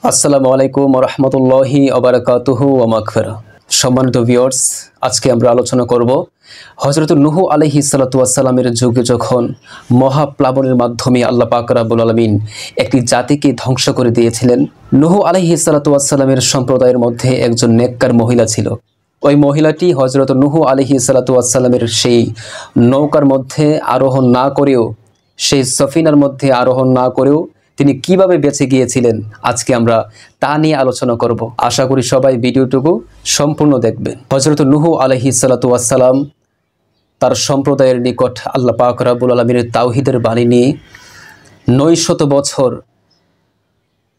আসসালামু আলাইকুম ওয়া রাহমাতুল্লাহি ওয়া বারাকাতুহু ওয়া মাগফিরাহ। সম্মানিত ভিউয়ার্স, আজকে আমরা আলোচনা করব হযরত নূহ আলাইহিস সালাতু ওয়াস সালামের যুগে যখন মহাপ্লাবনের মাধ্যমে আল্লাহ পাক রব্বুল আলামিন একটি জাতিকে ধ্বংস করে দিয়েছিলেন। নূহ আলাইহিস সালাতু ওয়াস সালামের সম্প্রদায়ের মধ্যে একজন নেককার মহিলা ছিল। ওই মহিলাটি হযরত নূহ আলাইহিস সালাতু ওয়াস সালামের সেই নৌকার মধ্যে আরোহণ না করেও, সেই সফিনার মধ্যে আরোহণ না করেও তিনি কিভাবে বেঁচে গিয়েছিলেন, আজকে আমরা তা নিয়ে আলোচনা করব। আশা করি সবাই ভিডিওটুকু সম্পূর্ণ দেখবেন। হযরত নূহ আলাইহিস সালাতু ওয়াস সালাম তার সম্প্রদায়ের নিকট আল্লাহ পাক রব্বুল আলামিনের তাওহীদের বাণী নিয়ে 900 বছর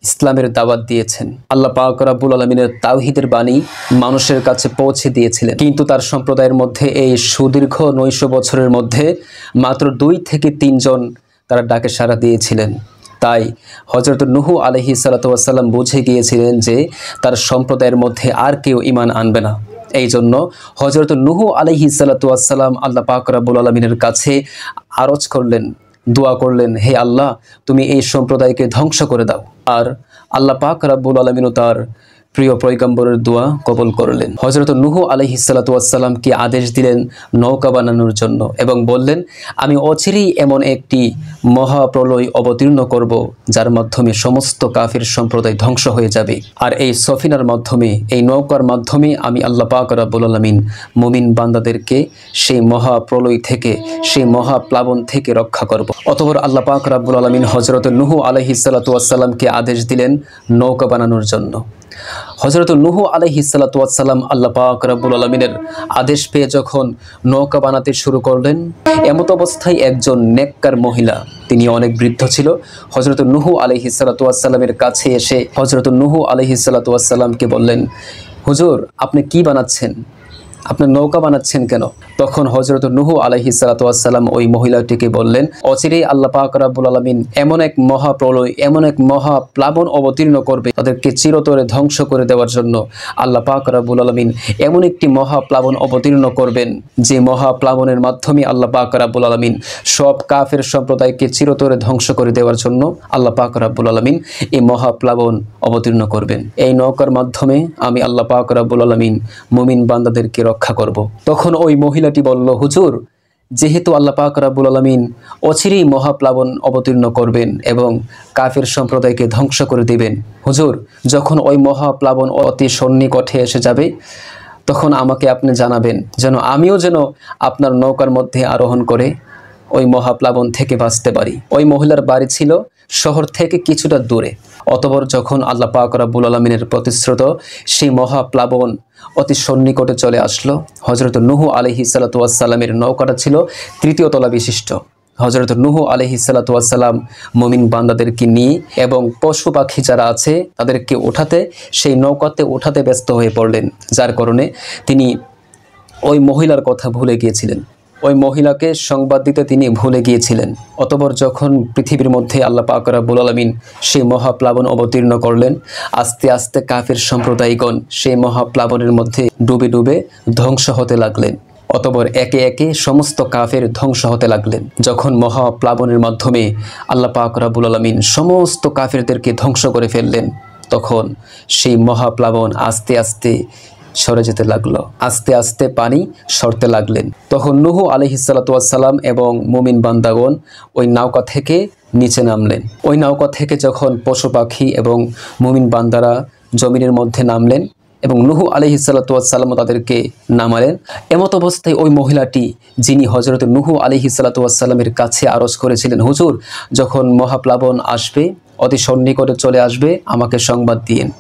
ইসলামের দাওয়াত দিয়েছেন। আল্লাহ পাক রব্বুল আলামিনের তাওহীদের বাণী মানুষের কাছে পৌঁছে দিয়েছিলেন, কিন্তু তার সম্প্রদায়ের মধ্যে এই সুদীর্ঘ 900 বছরের মধ্যে মাত্র 2 থেকে 3 জন তারা ডাকে সাড়া দিয়েছিলেন। তাই হযরত নূহ আলাইহিস সালাতু ওয়াস সালাম বুঝে গিয়েছিলেন যে তার সম্প্রদায়ের মধ্যে আর কেউ ঈমান আনবে না। এই জন্য হযরত নূহ আলাইহিস সালাতু ওয়াস সালাম আল্লাহ পাক রব্বুল আলামিনের কাছে আরজ করলেন, দোয়া করলেন, হে আল্লাহ, তুমি এই সম্প্রদায়কে ধ্বংস করে দাও। আর আল্লাহ পাক রব্বুল আলামিনও তার প্রিয় পয়গম্বরের দোয়া কবুল করলেন। হযরত নূহ আলাইহিস সালাতু ওয়াস সালামকে আদেশ দিলেন নৌকা বানানোর জন্য এবং বললেন, আমি অচিরেই এমন একটি মহাপ্রলয় অবতীর্ণ করব যার মাধ্যমে সমস্ত কাফির সম্প্রদায় ধ্বংস হয়ে যাবে। আর এই সফিনার মাধ্যমে, এই নৌকার মাধ্যমে আমি আল্লাহ পাক রব্বুল আলামিন মুমিন বান্দাদেরকে সেই মহাপ্রলয় থেকে, সেই মহাপ্লাবন থেকে রক্ষা করব। অতঃপর আল্লাহ পাক রব্বুল আলামিন হযরত নূহ আলাইহিস সালাতু ওয়াস সালামকে আদেশ দিলেন নৌকা বানানোর জন্য। হযরত নূহ আলাইহিস সালাতু ওয়াস সালাম আল্লাহ পাক রব্বুল আলামিনের আদেশ পেয়ে যখন নৌকা বানাতে শুরু করলেন, এমত অবস্থায় একজন নেককার মহিলা, তিনি অনেক বৃদ্ধ ছিল, হযরত নূহ আলাইহিস সালাতু ওয়াস সালামের কাছে এসে হযরত নূহ আলাইহিস সালাতু ওয়াস সালামকে বললেন, হুজুর, আপনি কি বানাচ্ছেন? আপনি নৌকা বানাচ্ছেন কেন? তখন হযরত নূহ আলাইহিস সালাতু ওয়াস সালাম ওই মহিলাটিকে বললেন, অচিরেই আল্লাহ পাক রব্বুল আলামিন এমন এক মহাপ্রলয়, এমন এক মহাপ্লাবন অবতীর্ণ করবে, তাদেরকে চিরতরে ধ্বংস করে দেওয়ার জন্য আল্লাহ পাক রব্বুল আলামিন এমন একটি মহাপ্লাবন অবতীর্ণ করবেন, যে মহাপ্লাবনের মাধ্যমে আল্লাহ পাক রব্বুল আলামিন সব কাফের সম্প্রদায়কে চিরতরে ধ্বংস করে দেওয়ার জন্য আল্লাহ পাক রব্বুল আলামিন এই মহাপ্লাবন অবতীর্ণ করবেন। এই নৌকার মাধ্যমে আমি আল্লাহ পাক রব্বুল আলামিন মুমিন বান্দাদেরকে রক্ষা করব। তখন ওই মহিলাটি বলল, হুজুর, যেহেতু আল্লাহ পাক রব্বুল আলামিন অচিরেই মহাপ্লাবন অবতীর্ণ করবেন এবং কাফের সম্প্রদায়কে ধ্বংস করে দিবেন, হুজুর, যখন ওই মহাপ্লাবন অতি সন্নিকটে এসে যাবে তখন আমাকে আপনি জানাবেন, যেন আমিও আপনার নৌকার মধ্যে আরোহণ করে ওই মহাপ্লাবন থেকে বাঁচতে পারি। ওই মহিলার বাড়ি ছিল শহর থেকে কিছুটা দূরে। অতঃপর যখন আল্লাহ পাক রব্বুল আলামিনের প্রতিশ্রুত সেই মহাপ্লাবন অতি সন্নিকটে চলে আসলো, হযরত নূহ আলাইহিস সালাতু ওয়াস সালামের নৌকাটা ছিল 3য় তলা বিশিষ্ট। হযরত নূহ আলাইহিস সালাতু ওয়াস সালাম মুমিন বান্দাদেরকে নিয়ে এবং পশু পাখি যারা আছে তাদেরকে ওঠাতে, সেই নৌকাতে ওঠাতে ব্যস্ত হয়ে পড়লেন, যার কারণে তিনি ওই মহিলার কথা ভুলে গিয়েছিলেন, ওই মহিলাকে সংবাদ দিতে তিনি ভুলে গিয়েছিলেন। অতঃপর যখন পৃথিবীর মধ্যে আল্লাহ পাক রব্বুল আলামিন সেই মহাপ্লাবন অবতীর্ণ করলেন, আস্তে আস্তে কাফির সম্প্রদায়গণ সেই মহাপ্লাবনের মধ্যে ডুবে ডুবে ধ্বংস হতে লাগলেন। অতঃপর একে একে সমস্ত কাফের ধ্বংস হতে লাগলেন। যখন মহাপ্লাবনের মাধ্যমে আল্লাহ পাক রব্বুল আলামিন সমস্ত কাফেরদেরকে ধ্বংস করে ফেললেন, তখন সেই মহাপ্লাবন আস্তে আস্তে সরে যেতে লাগলো, আস্তে আস্তে পানি সরতে লাগলেন। তখন নূহ আলাইহিস সালাতু ওয়াস সালাম এবং মুমিন বান্দাগণ ওই নৌকা থেকে নিচে নামলেন। ওই নৌকা থেকে যখন পশু পাখি এবং মুমিন বান্দারা জমিনের মধ্যে নামলেন এবং নূহ আলাইহিস সালাতু ওয়াস সালাম তাদেরকে নামালেন, এমত অবস্থায় ওই মহিলাটি, যিনি হযরত নূহ আলাইহিস সালাতু ওয়াস সালামের কাছে আরজ করেছিলেন, হুজুর, যখন মহাপ্লাবন আসবে, অতি সন্নিকটে চলে আসবে, আমাকে সংবাদ দিয়েন,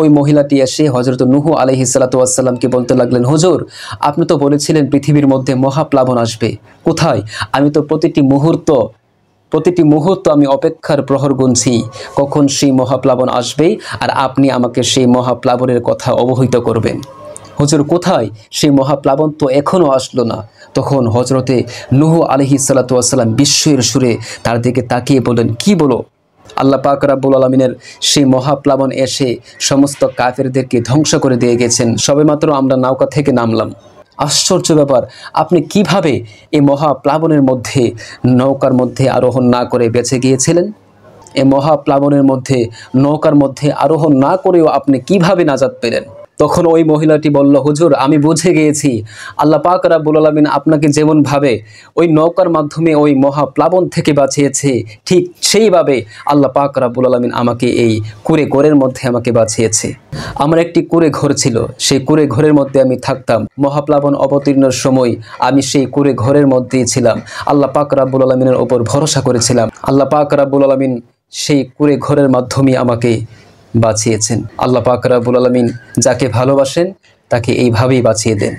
ওই মহিলাটি এসে হযরত নূহ আলাইহিস সালাতু ওয়াস সালামকে বলতে লাগলেন, হুজুর, আপনি তো বলেছিলেন পৃথিবীর মধ্যে মহাপ্লাবন আসবে, কোথায়? আমি তো প্রতিটি মুহূর্ত আমি অপেক্ষার প্রহর গুনছি, কখন সেই মহাপ্লাবন আসবে আর আপনি আমাকে সেই মহাপ্লাবনের কথা অবহিত করবেন। হুজুর, কোথায় সেই মহাপ্লাবন? তো এখনও আসলো না। তখন হযরতে নূহ আলাইহিস সালাতু ওয়াস সালাম বিস্ময়ের সুরে তার দিকে তাকিয়ে বলেন, কি বলো? আল্লাহ পাক রব্বুল আলামিনের সেই মহাপ্লাবন এসে সমস্ত কাফেরদেরকে ধ্বংস করে দিয়ে গেছেন, সবেমাত্র আমরা নৌকা থেকে নামলাম। আশ্চর্য ব্যাপার, আপনি কিভাবে এই মহাপ্লাবনের মধ্যে নৌকার মধ্যে আরোহণ না করে বেঁচে গিয়েছিলেন? এই মহাপ্লাবনের মধ্যে নৌকার মধ্যে আরোহণ না করেও আপনি কিভাবে নাজাত পেলেন? তখন ওই মহিলাটি বলল, হুজুর, আমি বুঝে গিয়েছি আল্লাহ পাক রব্বুল আলামিন আপনাকে যেমনভাবে ওই নৌকার মাধ্যমে ওই মহাপ্লাবন থেকে বাঁচিয়েছে, ঠিক সেইভাবে আল্লাহ পাক রব্বুল আলামিন আমাকে এই কুঁড়ে ঘরের মধ্যে আমাকে বাঁচিয়েছে। আমার একটি কুঁড়ে ঘর ছিল, সেই কুঁড়ে ঘরের মধ্যে আমি থাকতাম। মহাপ্লাবন অবতীর্ণের সময় আমি সেই কুঁড়ে ঘরের মধ্যেই ছিলাম। আল্লাহ পাক রব্বুল আলামিনের ওপর ভরসা করেছিলাম। আল্লাহ পাক রব্বুল আলামিন সেই কুঁড়ে ঘরের মাধ্যমে আমাকে বাঁচিয়েছেন। আল্লাহ পাক রব্বুল আলামিন যাকে ভালোবাসেন তাকে এইভাবেই বাঁচিয়ে দেন।